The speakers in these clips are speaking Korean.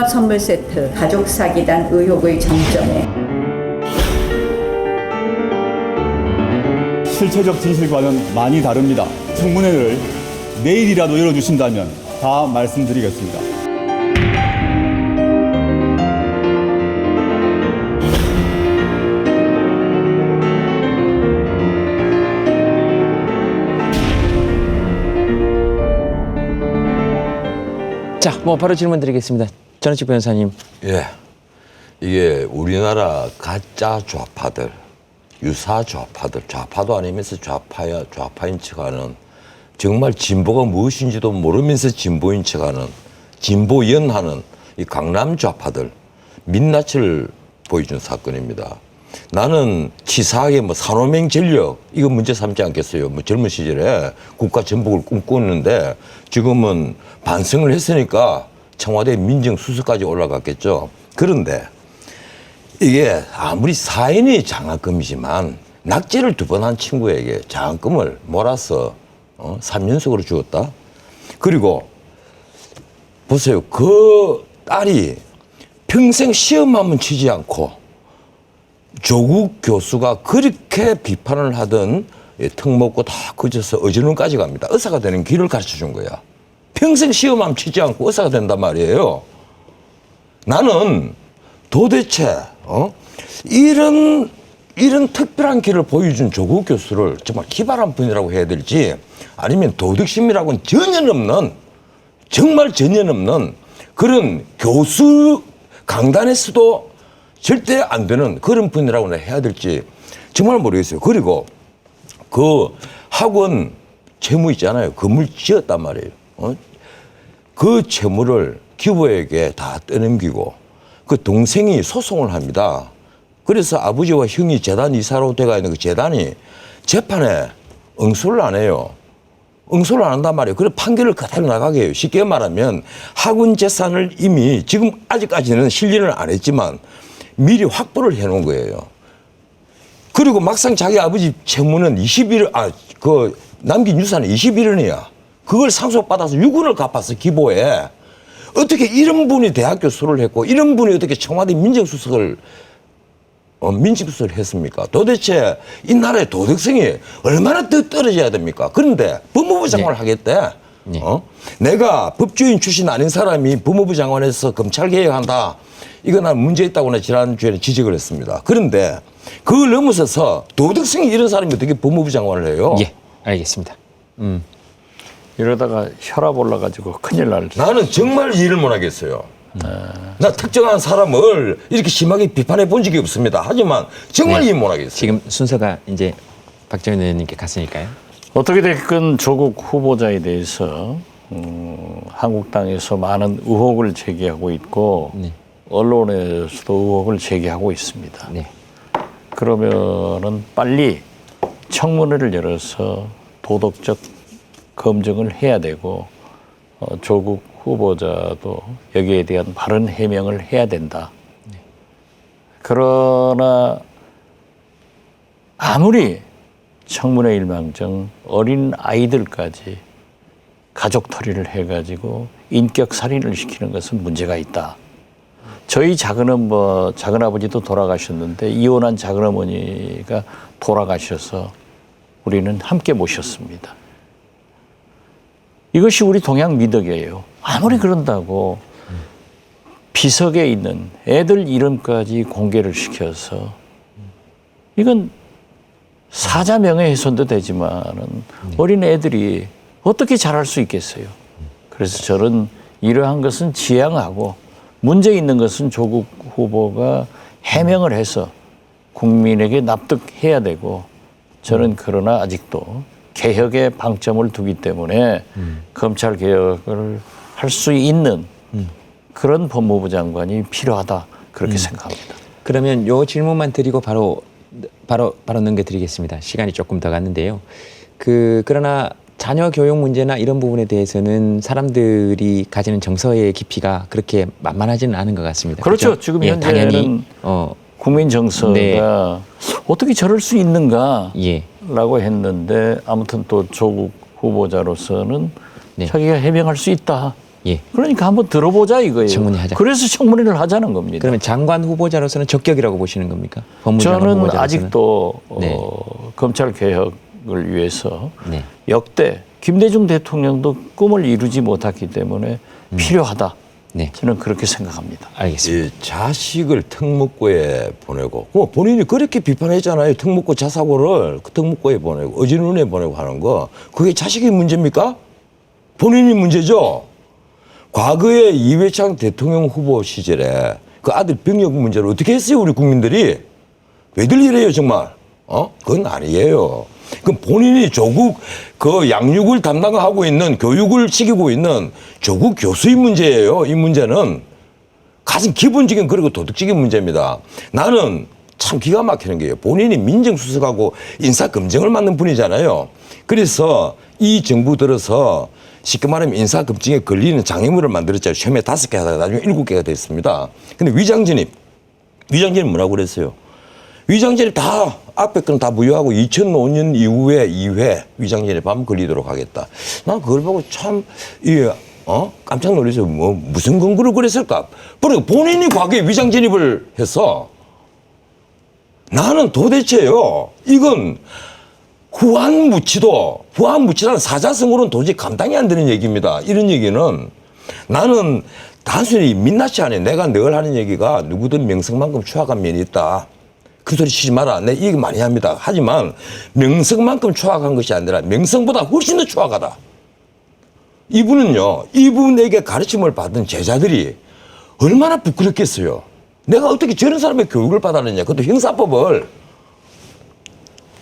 종합 선물 세트 가족 사기단 의혹의 정점에 실체적 진실과는 많이 다릅니다. 청문회를 내일이라도 열어주신다면 다 말씀드리겠습니다. 자, 바로 질문 드리겠습니다. 전원식 변호사님. 예, 이게 우리나라 가짜 좌파들, 유사 좌파들, 좌파도 아니면서 좌파야 좌파인 척하는 정말 진보가 무엇인지도 모르면서 진보인 척하는 진보연하는 이 강남 좌파들 민낯을 보여준 사건입니다. 나는 치사하게 산호맹 전력 이거 문제 삼지 않겠어요. 젊은 시절에 국가 전복을 꿈꾸는데 지금은 반성을 했으니까 청와대 민정수석까지 올라갔겠죠. 그런데 이게 아무리 사인이 장학금이지만 낙제를 2번 한 친구에게 장학금을 몰아서 3연속으로 주었다. 그리고 보세요. 그 딸이 평생 시험 한번 치지 않고 조국 교수가 그렇게 비판을 하던 턱 먹고 다 그쳐서 의전원까지 갑니다. 의사가 되는 길을 가르쳐 준 거야. 평생 시험 한번 치지 않고 의사가 된단 말이에요. 나는 도대체 이런 특별한 길을 보여준 조국 교수를 정말 기발한 분이라고 해야 될지 아니면 도덕심이라고는 전혀 없는 정말 전혀 없는 그런 교수 강단에서도 절대 안 되는 그런 분이라고 해야 될지 정말 모르겠어요. 그리고 그 학원 채무 있잖아요. 건물 지었단 말이에요. 그 채무를 기부에게 다 떠넘기고 그 동생이 소송을 합니다. 그래서 아버지와 형이 재단 이사로 돼가 있는 그 재단이 재판에 응수를 안 해요. 응수를 안 한단 말이에요. 그래 판결을 그대로 나가게 해요. 쉽게 말하면 학원 재산을 이미 지금 아직까지는 실리는 안 했지만 미리 확보를 해놓은 거예요. 그리고 막상 자기 아버지 채무는 21원, 남긴 유산은 21원이야. 그걸 상속받아서 6원을 갚았어, 기보에. 어떻게 이런 분이 대학 교수를 했고, 이런 분이 어떻게 청와대 민정수석을 했습니까? 도대체 이 나라의 도덕성이 얼마나 더 떨어져야 됩니까? 그런데 법무부 장관을 하겠대. 네. 내가 법조인 출신 아닌 사람이 법무부 장관에서 검찰 개혁한다. 이거 난 문제 있다고 지난주에 지적을 했습니다. 그런데 그걸 넘어서서 도덕성이 이런 사람이 어떻게 법무부 장관을 해요? 예, 알겠습니다. 이러다가 혈압 올라가지고 큰일 날. 나는 정말 이해를 못 하겠어요. 나 특정한 사람을 이렇게 심하게 비판해 본 적이 없습니다. 하지만 정말 이해 못 하겠어요. 지금 순서가 이제 박정희 의원님께 갔으니까요. 어떻게 됐건 조국 후보자에 대해서 한국당에서 많은 의혹을 제기하고 있고 네. 언론에서도 의혹을 제기하고 있습니다. 네. 그러면은 빨리 청문회를 열어서 도덕적 검증을 해야 되고 조국 후보자도 여기에 대한 바른 해명을 해야 된다. 네. 그러나 아무리 청문회 일망정 어린 아이들까지 가족털이를 해가지고 인격 살인을 시키는 것은 문제가 있다. 저희 작은아버지도 돌아가셨는데 이혼한 작은어머니가 돌아가셔서 우리는 함께 모셨습니다. 이것이 우리 동양 미덕이에요. 아무리 그런다고 비석에 있는 애들 이름까지 공개를 시켜서 이건 사자 명예훼손도 되지만은 어린 애들이 어떻게 잘할 수 있겠어요. 그래서 저는 이러한 것은 지양하고 문제 있는 것은 조국 후보가 해명을 해서 국민에게 납득해야 되고 저는 그러나 아직도 개혁에 방점을 두기 때문에 검찰 개혁을 할 수 있는 그런 법무부 장관이 필요하다 그렇게 생각합니다. 그러면 요 질문만 드리고 바로 넘겨드리겠습니다. 시간이 조금 더 갔는데요. 그러나 자녀 교육 문제나 이런 부분에 대해서는 사람들이 가지는 정서의 깊이가 그렇게 만만하지는 않은 것 같습니다. 그렇죠. 그렇죠? 지금 예, 현재는 당연히 국민 정서가 네. 어떻게 저럴 수 있는가 예. 라고 했는데 아무튼 또 조국 후보자로서는 네. 자기가 해명할 수 있다. 예. 그러니까 한번 들어보자 이거예요. 청문회 하자. 그래서 청문회를 하자는 겁니다. 그러면 장관 후보자로서는 적격이라고 보시는 겁니까? 법무장관 저는 후보자로서는? 아직도 네. 검찰 개혁을 위해서 네. 역대 김대중 대통령도 꿈을 이루지 못했기 때문에 필요하다. 네. 저는 그렇게 생각합니다. 알겠습니다. 이 자식을 특목고에 보내고 뭐 본인이 그렇게 비판했잖아요. 특목고 자사고를 그 특목고에 보내고 어진운에 보내고 하는 거 그게 자식이 문제입니까? 본인이 문제죠. 과거에 이회창 대통령 후보 시절에 그 아들 병역 문제를 어떻게 했어요, 우리 국민들이? 왜들 이래요, 정말? 그건 아니에요. 그럼 본인이 조국 그 양육을 담당하고 있는 교육을 시키고 있는 조국 교수의 문제예요. 이 문제는 가장 기본적인 그리고 도덕적인 문제입니다. 나는 참 기가 막히는 게요. 본인이 민정수석하고 인사검증을 맡는 분이잖아요. 그래서 이 정부 들어서 쉽게 말하면 인사검증에 걸리는 장애물을 만들었잖아요. 처음에 5개 하다가 나중에 7개가 됐습니다. 근데 위장진입 뭐라고 그랬어요? 위장진입 다 앞에 거는 다 무효하고 2005년 이후에 2회 위장진입하면 걸리도록 하겠다. 난 그걸 보고 참 깜짝 놀랐어요. 무슨 근거로 그랬을까? 그러니까 본인이 과거에 위장진입을 해서 나는 도대체요. 이건 후한무치라는 사자성어로는 도저히 감당이 안 되는 얘기입니다. 이런 얘기는 나는 단순히 민낯이 아니에요. 내가 늘 하는 얘기가 누구든 명성만큼 추악한 면이 있다. 그 소리 치지 마라. 내 얘기 많이 합니다. 하지만 명성만큼 추악한 것이 아니라 명성보다 훨씬 더 추악하다. 이분에게 가르침을 받은 제자들이 얼마나 부끄럽겠어요. 내가 어떻게 저런 사람의 교육을 받았느냐. 그것도 형사법을.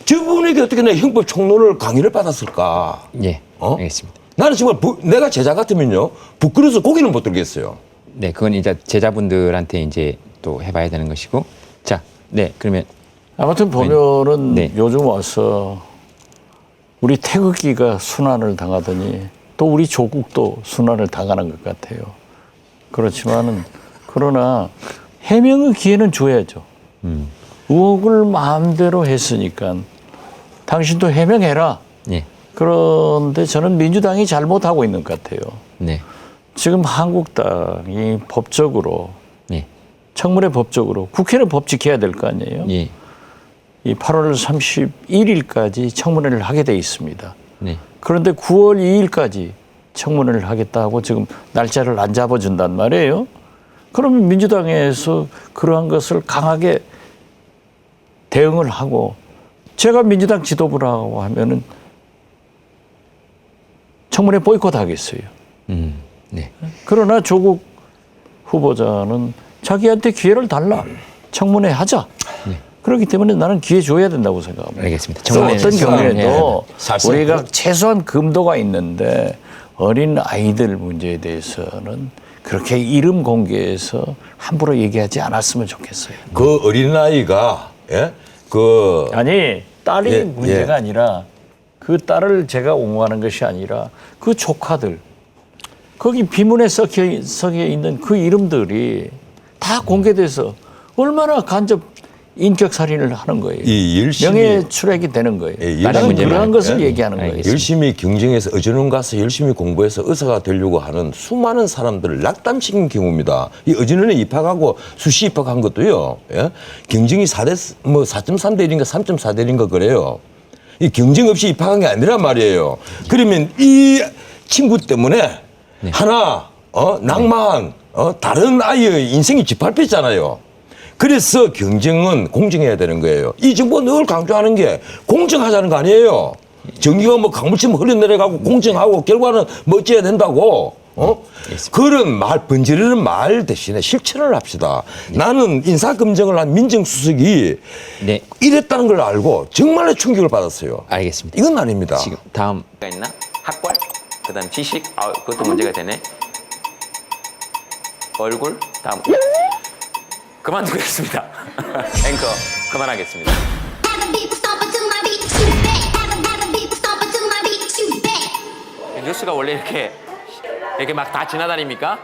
저분에게 어떻게 내 형법 총론을 강의를 받았을까? 예. 알겠습니다. 나는 정말 내가 제자 같으면요. 부끄러워서 고개는 못 들겠어요. 네, 그건 이제 제자분들한테 이제 또 해봐야 되는 것이고. 자, 네, 그러면 아무튼 보면은 네. 요즘 와서 우리 태극기가 순환을 당하더니 또 우리 조국도 순환을 당하는 것 같아요. 그렇지만은 그러나 해명의 기회는 줘야죠. 의혹을 마음대로 했으니까 당신도 해명해라. 예. 그런데 저는 민주당이 잘못하고 있는 것 같아요. 네. 지금 한국당이 법적으로 예. 청문회 법적으로 국회는 법 지켜야 될 거 아니에요. 예. 이 8월 31일까지 청문회를 하게 돼 있습니다. 네. 그런데 9월 2일까지 청문회를 하겠다고 지금 날짜를 안 잡아준단 말이에요. 그러면 민주당에서 그러한 것을 강하게 대응을 하고 제가 민주당 지도부라고 하면은 청문회 보이콧 하겠어요. 네. 그러나 조국 후보자는 자기한테 기회를 달라. 청문회 하자. 그렇기 때문에 나는 기회 줘야 된다고 생각합니다. 알겠습니다. 또 청문회는 어떤 경우에도 살살 우리가 최소한 금도가 있는데 어린 아이들 문제에 대해서는 그렇게 이름 공개해서 함부로 얘기하지 않았으면 좋겠어요. 그 어린아이가 아니 딸이 예, 문제가 아니라 그 딸을 제가 옹호하는 것이 아니라 그 조카들 거기 비문에 썩혀 있는 그 이름들이 다 공개돼서 얼마나 간접 인격살인을 하는 거예요. 이 열심히 명예추락이 되는 거예요. 예, 나는 문제는 그러한 것을 예, 얘기하는 거예요. 알겠습니다. 열심히 경쟁해서 어전원 가서 열심히 공부해서 의사가 되려고 하는 수많은 사람들을 낙담시킨 경우입니다. 이 어전원에 입학하고 수시 입학한 것도요. 예? 경쟁이 4.3대 1인가 3.4대 1인가 그래요. 이 경쟁 없이 입학한 게 아니란 말이에요. 그러면 이 친구 때문에 하나 낭만 다른 아이의 인생이 짓밟혔잖아요. 그래서 경쟁은 공정해야 되는 거예요. 이 정부가 늘 강조하는 게 공정하자는 거 아니에요. 전기가 뭐 강물처럼 흘러내려가고 공정하고 결과는 멋져야 된다고. 그런 말, 번지르는 말 대신에 실천을 합시다. 나는 인사검증을 한 민정수석이 네. 이랬다는 걸 알고 정말로 충격을 받았어요. 알겠습니다. 이건 아닙니다. 지금 다음가 있나? 학벌, 그다음 지식, 그것도 문제가 되네. 얼굴, 다음. 그만두겠습니다. 앵커 그만하겠습니다. 뉴스가 원래 이렇게 막 다 지나다닙니까?